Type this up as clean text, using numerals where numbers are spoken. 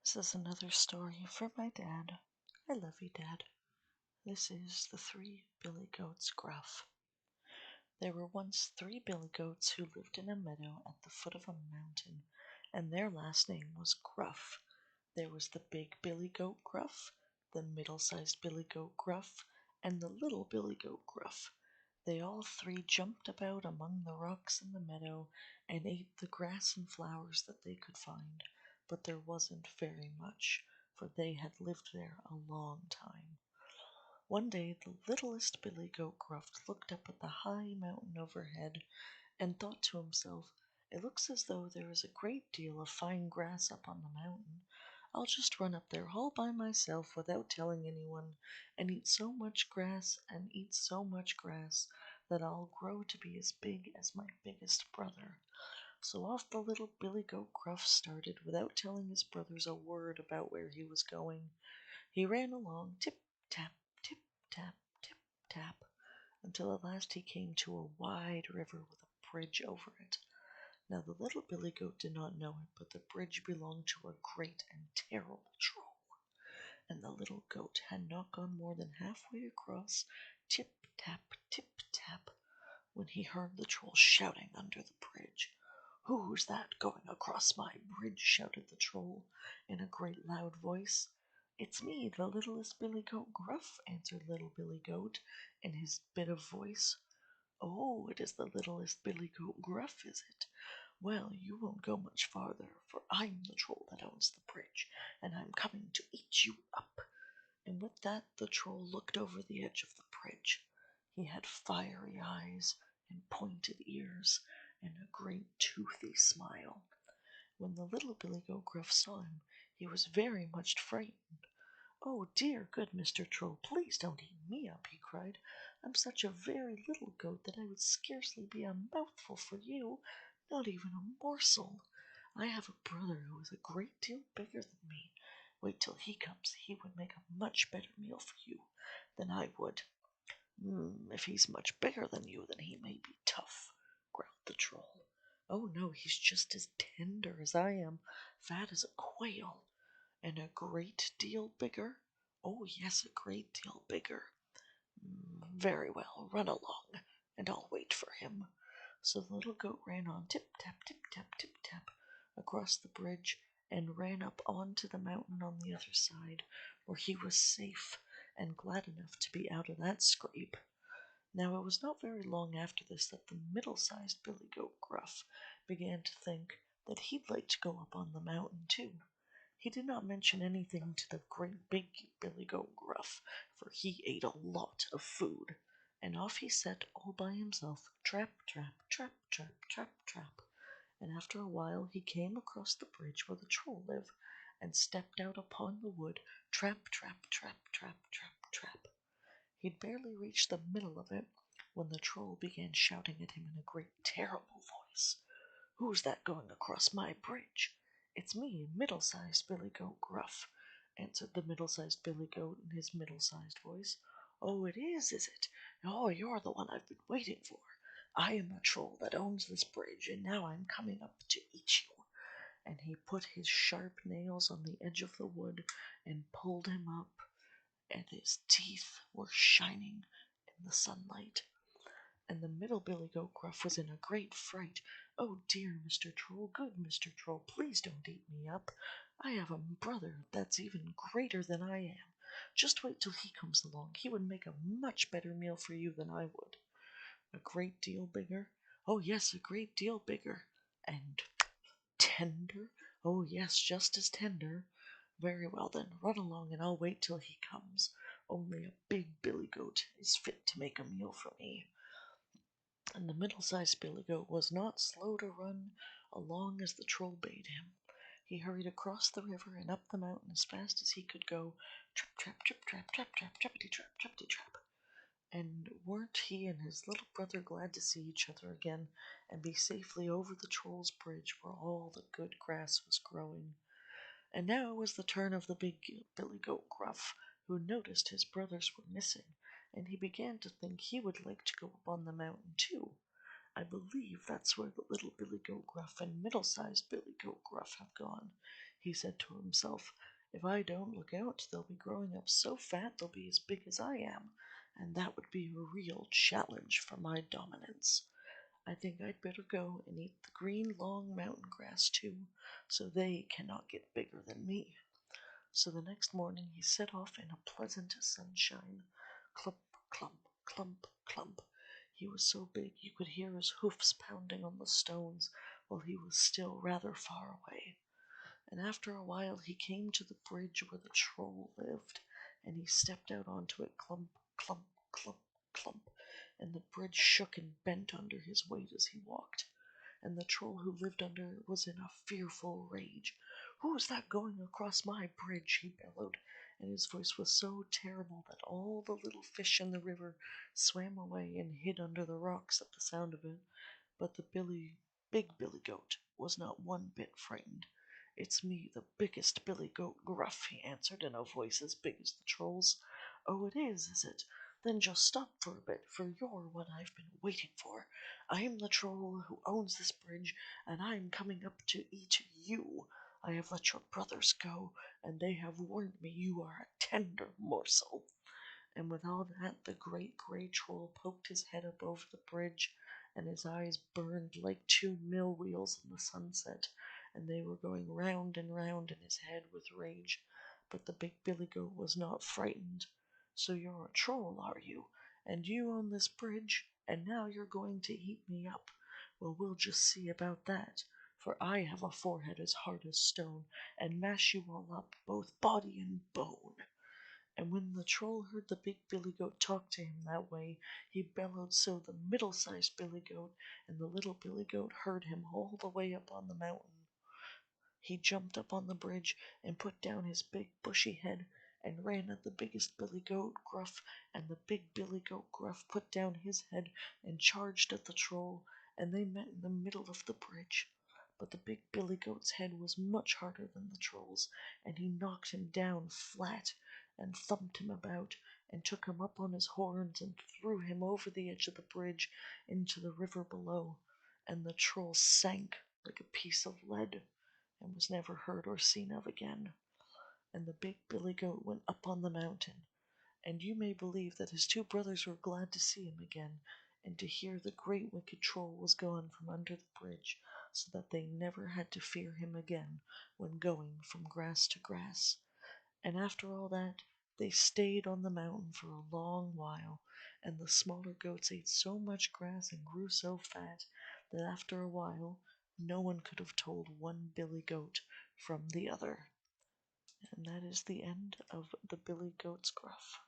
This is another story for my dad. I love you, Dad. This is the three billy goats Gruff. There were once three billy goats who lived in a meadow at the foot of a mountain, and their last name was Gruff. There was the big billy goat Gruff, the middle-sized billy goat Gruff, and the little billy goat Gruff. They all three jumped about among the rocks in the meadow and ate the grass and flowers that they could find, but there wasn't very much, for they had lived there a long time. One day the littlest billy goat Gruff looked up at the high mountain overhead and thought to himself, "It looks as though there is a great deal of fine grass up on the mountain. I'll just run up there all by myself without telling anyone, and eat so much grass that I'll grow to be as big as my biggest brother." So off the little billy goat Gruff started without telling his brothers a word about where he was going. He ran along, tip tap, tip tap, tip tap, until at last he came to a wide river with a bridge over it. Now the little billy goat did not know it, but the bridge belonged to a great and terrible troll, and the little goat had not gone more than halfway across, tip tap, when he heard the troll shouting under the bridge. "Who's that going across my bridge?" shouted the troll in a great loud voice. "It's me, the littlest billy goat Gruff," answered little Billy Goat in his bit of voice. "Oh, it is the littlest billy goat Gruff, is it? Well, you won't go much farther, for I'm the troll that owns the bridge, and I'm coming to eat you up." And with that the troll looked over the edge of the bridge. He had fiery eyes and pointed ears and a great toothy smile. When the little billy goat Gruff saw him, he was very much frightened. "Oh dear, good Mr. Troll, please don't eat me up," he cried. "I'm such a very little goat that I would scarcely be a mouthful for you, not even a morsel. I have a brother who is a great deal bigger than me. Wait till he comes, he would make a much better meal for you than I would." "If he's much bigger than you, then he may be tough," growled the troll. "Oh no, he's just as tender as I am, fat as a quail." "And a great deal bigger?" "Oh yes, a great deal bigger." "Very well, run along, and I'll wait for him." So the little goat ran on, tip tap, across the bridge, and ran up on to the mountain on the other side, where he was safe and glad enough to be out of that scrape. Now it was not very long after this that the middle-sized billy goat Gruff began to think that he'd like to go up on the mountain too. He did not mention anything to the great big billy goat Gruff, for he ate a lot of food, and off he set all by himself, trap, trap. And after a while he came across the bridge where the troll lived, and stepped out upon the wood, trap. He'd barely reached the middle of it when the troll began shouting at him in a great terrible voice. "Who's that going across my bridge?" "It's me, middle-sized billy goat Gruff," answered the middle-sized billy goat in his middle-sized voice. "Oh, it is it? Oh, you're the one I've been waiting for. I am the troll that owns this bridge, and now I'm coming up to eat you." And he put his sharp nails on the edge of the wood and pulled him up, and his teeth were shining in the sunlight. And the middle billy goat Gruff was in a great fright. "Oh dear, Mr. Troll, good Mr. Troll, please don't eat me up. I have a brother that's even greater than I am. Just wait till he comes along. He would make a much better meal for you than I would." "A great deal bigger?" "Oh yes, a great deal bigger." "And tender?" "Oh yes, just as tender." "Very well then, run along and I'll wait till he comes. Only a big billy goat is fit to make a meal for me." And the middle-sized billy goat was not slow to run along as the troll bade him. He hurried across the river and up the mountain as fast as he could go, trappity trap. And weren't he and his little brother glad to see each other again and be safely over the troll's bridge where all the good grass was growing? And now it was the turn of the big billy goat Gruff, who noticed his brothers were missing, and he began to think he would like to go up on the mountain too. "I believe that's where the little billy goat Gruff and middle-sized billy goat Gruff have gone," He said to himself, "If I don't look out, they'll be growing up so fat they'll be as big as I am, and that would be a real challenge for my dominance. I think I'd better go and eat the green long mountain grass too, so they cannot get bigger than me." So the next morning he set off in a pleasant sunshine. Clump, clump, clump, clump. He was so big you could hear his hoofs pounding on the stones while he was still rather far away. And after a while he came to the bridge where the troll lived, and he stepped out onto it, clump, clump, clump, clump, and the bridge shook and bent under his weight as he walked. And the troll who lived under it was in a fearful rage. "Who's that going across my bridge?" he bellowed, and his voice was so terrible that all the little fish in the river swam away and hid under the rocks at the sound of it. But the big billy goat was not one bit frightened. "It's me, the biggest billy goat, Gruff," he answered in a voice as big as the troll's. "Oh, it is it? Then just stop for a bit, for you're what I've been waiting for. I'm the troll who owns this bridge, and I'm coming up to eat you. I have let your brothers go, and they have warned me you are a tender morsel." And with all that, the great gray troll poked his head up over the bridge, and his eyes burned like two mill wheels in the sunset, and they were going round and round in his head with rage. But the big billy goat was not frightened. "So you're a troll, are you? And you own this bridge, and now you're going to eat me up? Well, we'll just see about that, for I have a forehead as hard as stone, and mash you all up, both body and bone." And when the troll heard the big billy goat talk to him that way, he bellowed so the middle-sized billy goat and the little billy goat heard him all the way up on the mountain. He jumped up on the bridge and put down his big bushy head and ran at the biggest billy goat, Gruff, and the big billy goat Gruff put down his head and charged at the troll, and they met in the middle of the bridge. But the big billy goat's head was much harder than the troll's, and he knocked him down flat, and thumped him about, and took him up on his horns, and threw him over the edge of the bridge into the river below, and the troll sank like a piece of lead, and was never heard or seen of again. And the big billy goat went up on the mountain, and you may believe that his two brothers were glad to see him again, and to hear the great wicked troll was gone from under the bridge, so that they never had to fear him again when going from grass to grass. And after all that, they stayed on the mountain for a long while, and the smaller goats ate so much grass and grew so fat that after a while no one could have told one billy goat from the other. And that is the end of the Billy Goat's Gruff.